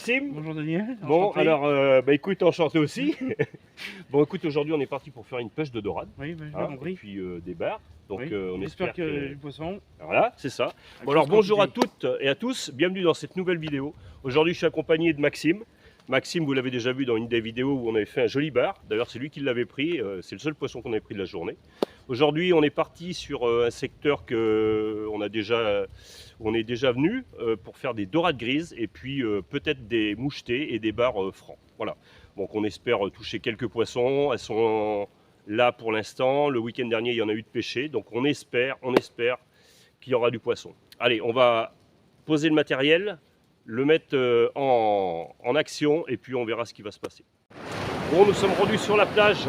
Maxime. Bonjour Daniel. Bon, Enchanté. alors, écoute, enchanté aussi. Bon, écoute, aujourd'hui, on est parti pour faire une pêche de dorade. Oui, j'ai bien Et compris. puis des bars. Donc, Oui. on J'espère espère que du poisson. Voilà, c'est ça. Avec Bon, alors, chose bonjour à quantité. toutes et à tous. Bienvenue dans cette nouvelle vidéo. Aujourd'hui, je suis accompagné de Maxime. Maxime, vous l'avez déjà vu dans une des vidéos où on avait fait un joli bar. D'ailleurs, c'est lui qui l'avait pris. C'est le seul poisson qu'on avait pris de la journée. Aujourd'hui, on est parti sur un secteur on est déjà venu pour faire des dorades grises et puis peut-être des mouchetés et des bars francs. Voilà. Donc, on espère toucher quelques poissons. Elles sont là pour l'instant. Le week-end dernier, il y en a eu de pêchés. Donc, on espère qu'il y aura du poisson. Allez, on va poser le matériel, le mettre en action et puis on verra ce qui va se passer. Bon, nous sommes rendus sur la plage.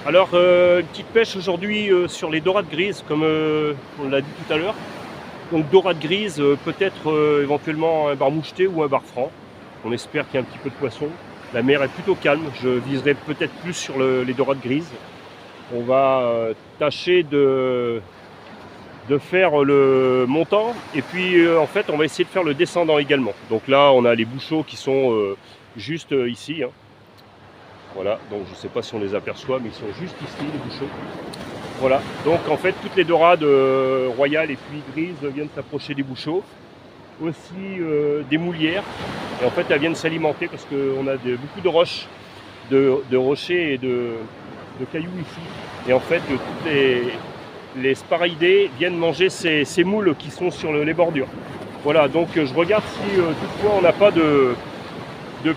Alors, une petite pêche aujourd'hui sur les dorades grises, comme on l'a dit tout à l'heure. Donc, dorades grises, peut-être éventuellement un bar moucheté ou un bar franc. On espère qu'il y a un petit peu de poisson. La mer est plutôt calme. Je viserai peut-être plus sur les dorades grises. On va tâcher de faire le montant et puis en fait on va essayer de faire le descendant également. Donc là on a les bouchots qui sont juste ici, hein. Voilà, donc je ne sais pas si on les aperçoit mais ils sont juste ici les bouchots. Voilà, donc en fait toutes les dorades royales et puis grises viennent s'approcher des bouchots. Aussi des moulières et en fait elles viennent s'alimenter parce qu'on a beaucoup de roches, de rochers et de cailloux ici. Et en fait toutes les sparaïdés viennent manger ces moules qui sont sur les bordures. Voilà, donc je regarde si toutefois on n'a pas de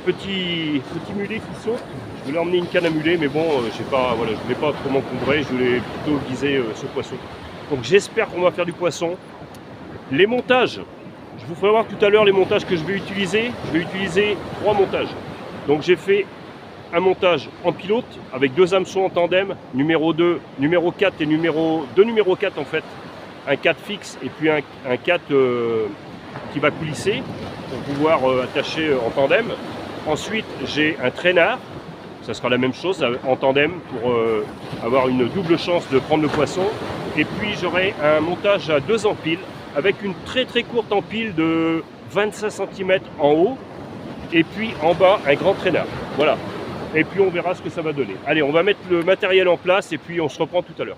petits mulets qui sautent. Je voulais emmener une canne à mulet, mais bon, je ne voulais pas trop m'encombrer, je voulais plutôt viser ce poisson. Donc j'espère qu'on va faire du poisson. Les montages, je vous ferai voir tout à l'heure les montages que je vais utiliser. Je vais utiliser 3 montages. Donc j'ai fait un montage en pilote avec 2 hameçons en tandem, numéro 2, numéro 4 et numéro 4 en fait, un 4 fixe et puis un 4 qui va coulisser pour pouvoir attacher en tandem. Ensuite j'ai un traînard, ça sera la même chose en tandem pour avoir une double chance de prendre le poisson. Et puis j'aurai un montage à 2 empiles avec une très courte empile de 25 cm en haut et puis en bas un grand traînard. Voilà. Et puis on verra ce que ça va donner. Allez, on va mettre le matériel en place et puis on se reprend tout à l'heure.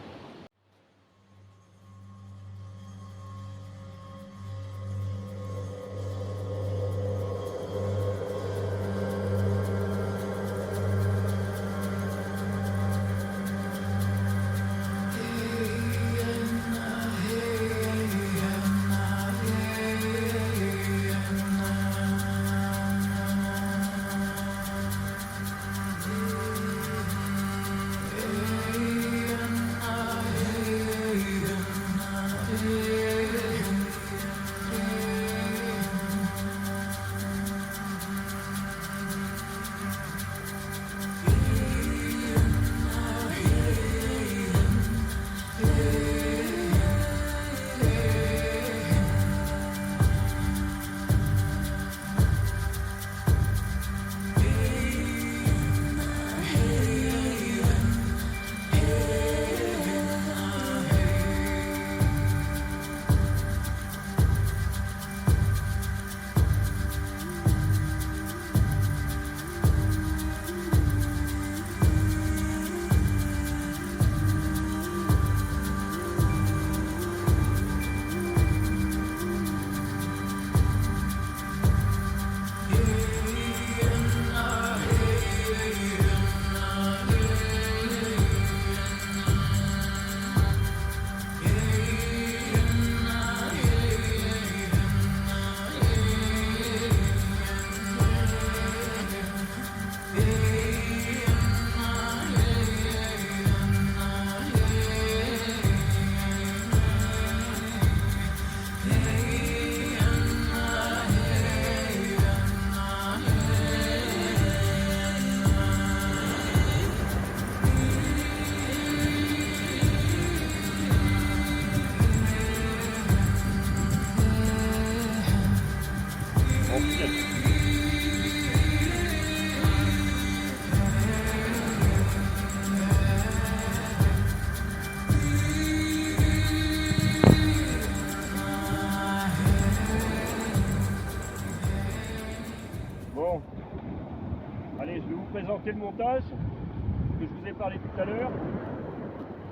maintenant. Allez, je vais vous présenter le montage que je vous ai parlé tout à l'heure.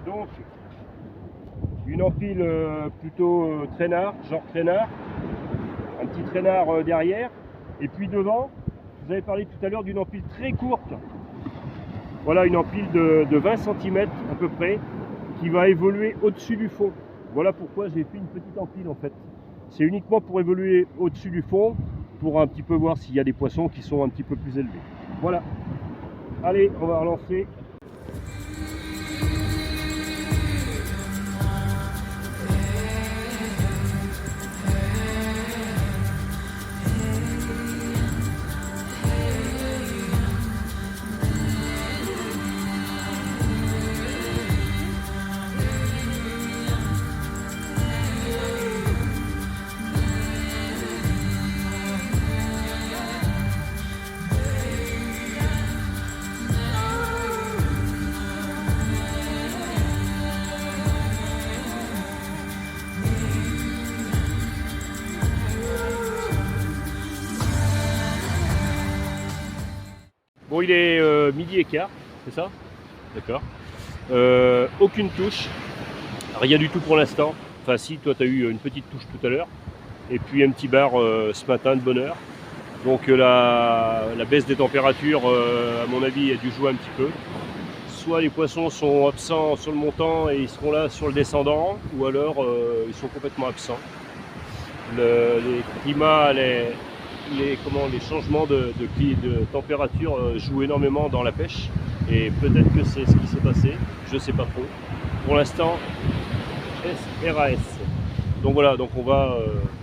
Donc, une empile plutôt traînard, genre traînard, un petit traînard derrière, et puis devant, vous avez parlé tout à l'heure d'une empile très courte. Voilà, une empile de 20 cm à peu près, qui va évoluer au-dessus du fond. Voilà pourquoi j'ai fait une petite empile en fait. C'est uniquement pour évoluer au-dessus du fond, pour un petit peu voir s'il y a des poissons qui sont un petit peu plus élevés. Voilà. Allez, on va relancer. Bon, il est midi et quart, c'est ça? D'accord. Aucune touche, rien du tout pour l'instant. Enfin si, toi tu as eu une petite touche tout à l'heure. Et puis un petit bar ce matin de bonne heure. Donc la baisse des températures, à mon avis, a dû jouer un petit peu. Soit les poissons sont absents sur le montant et ils seront là sur le descendant, ou alors ils sont complètement absents. Les climats, les changements de température jouent énormément dans la pêche, et peut-être que c'est ce qui s'est passé, je ne sais pas trop. Pour l'instant, SRAS. Donc voilà, donc on va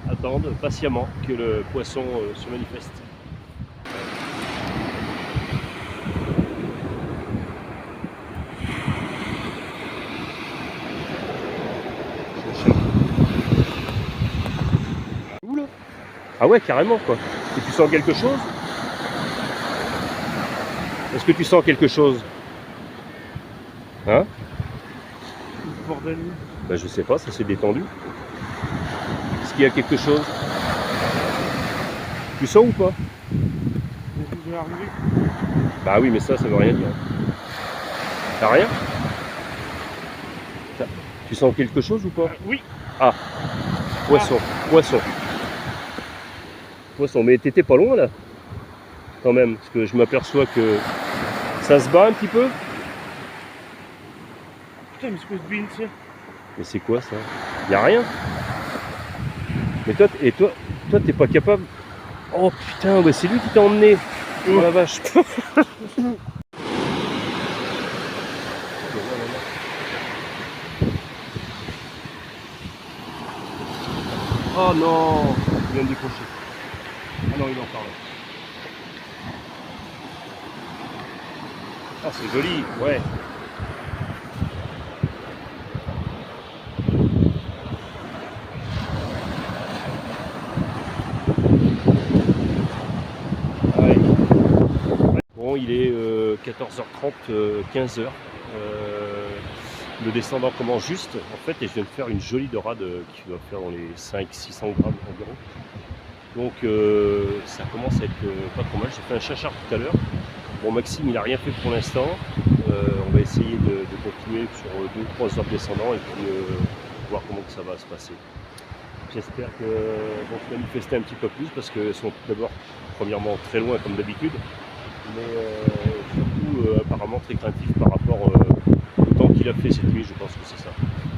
attendre patiemment que le poisson se manifeste. Oula. Ah ouais, carrément quoi. Et tu sens quelque chose? Est-ce que tu sens quelque chose? Hein? Bordel. Ben, je sais pas, ça s'est détendu. Est-ce qu'il y a quelque chose? Tu sens ou pas? Je vais arriver. Bah oui, mais ça veut rien dire. T'as rien? Tu sens quelque chose ou pas? Oui. Ah, poisson, poisson. Poisson, mais t'étais pas loin là? Quand même, parce que je m'aperçois que ça se bat un petit peu. Putain, une espèce de bine, ça. Mais c'est quoi ça? Y a rien? Mais toi, t'es pas capable? Oh putain, bah c'est lui qui t'a emmené. Oh la vache. Oh non, il vient de décrocher. Ah non, il est encore là. Ah, c'est joli, ouais. Ouais. Bon, il est 14h30, 15h. Le descendant commence juste, en fait, et je viens de faire une jolie dorade qui doit faire dans les 500-600 grammes environ. Donc ça commence à être pas trop mal. J'ai fait un chachard tout à l'heure. Bon, Maxime, il n'a rien fait pour l'instant. On va essayer de continuer sur 2-3 heures descendant et puis voir comment que ça va se passer. J'espère que vont se manifester un petit peu plus parce qu'elles sont d'abord, premièrement, très loin comme d'habitude, mais surtout apparemment très craintifs par rapport au temps qu'il a fait cette nuit. Je pense que c'est ça.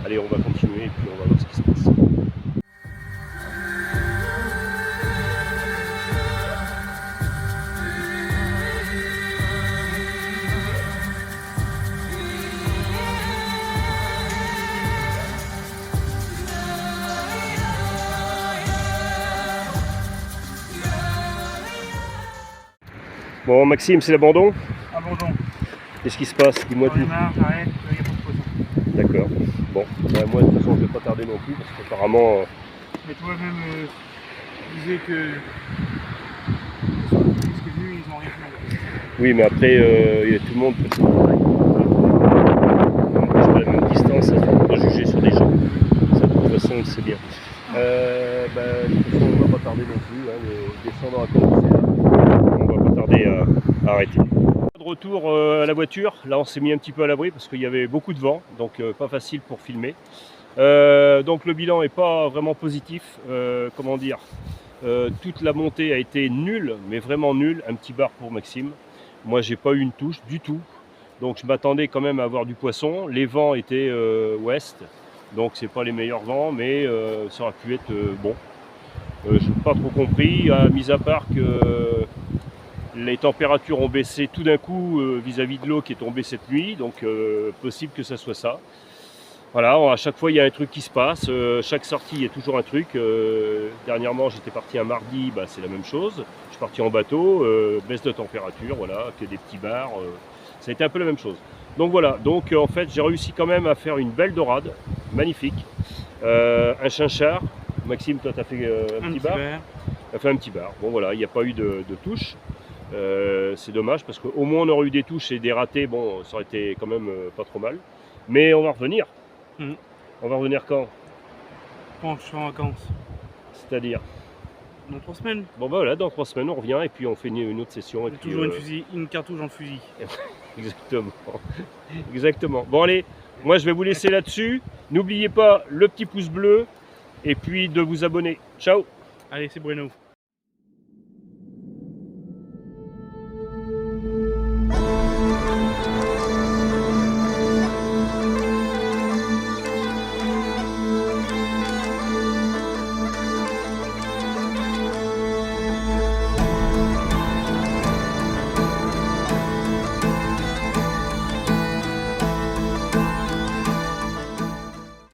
Allez, on va continuer et puis on va voir ce qui se passe. Bon, Maxime, c'est l'abandon? Abandon. Qu'est-ce qui se passe? Dis-moi tout. J'en ai marre, j'arrête, il n'y a pas de poisson. D'accord. Bon, ben moi de toute façon je ne vais pas tarder non plus parce qu'apparemment. Mais toi-même disais que ce qui est venu, ils n'ont rien fait. Oui, mais après tout le monde peut se pareil. On bouge pas à la même distance, ça fait pas juger sur des gens. Ça de toute façon on le sait bien. De toute façon on ne va pas tarder non plus, hein, le descendant a commencé là. On va Arrêtez. De retour à la voiture, là on s'est mis un petit peu à l'abri parce qu'il y avait beaucoup de vent, donc pas facile pour filmer. Donc le bilan n'est pas vraiment positif, comment dire, toute la montée a été nulle, mais vraiment nulle, un petit bar pour Maxime. Moi j'ai pas eu une touche du tout, donc je m'attendais quand même à avoir du poisson. Les vents étaient ouest, donc c'est pas les meilleurs vents, mais ça aurait pu être bon. Je n'ai pas trop compris, mis à part que les températures ont baissé tout d'un coup vis-à-vis de l'eau qui est tombée cette nuit, donc possible que ça soit ça. Voilà, à chaque fois il y a un truc qui se passe, chaque sortie il y a toujours un truc. Dernièrement j'étais parti un mardi, bah, c'est la même chose. Je suis parti en bateau, baisse de température, voilà, que des petits bars, ça a été un peu la même chose. Donc voilà, donc en fait j'ai réussi quand même à faire une belle dorade, magnifique. Un chinchard. Maxime, toi tu as fait un petit bar. Tu as fait un petit bar. Bon voilà, il n'y a pas eu de touche. C'est dommage parce qu'au moins on aurait eu des touches et des ratés, bon ça aurait été quand même pas trop mal. Mais on va revenir. On va revenir quand? Quand je suis en vacances. C'est-à-dire? Dans 3 semaines. Bon bah voilà, dans 3 semaines on revient et puis on fait une autre session. Et puis, toujours une cartouche dans le fusil. Exactement. Exactement. Bon allez, moi je vais vous laisser là-dessus. N'oubliez pas le petit pouce bleu et puis de vous abonner. Ciao. Allez, c'est Bruno.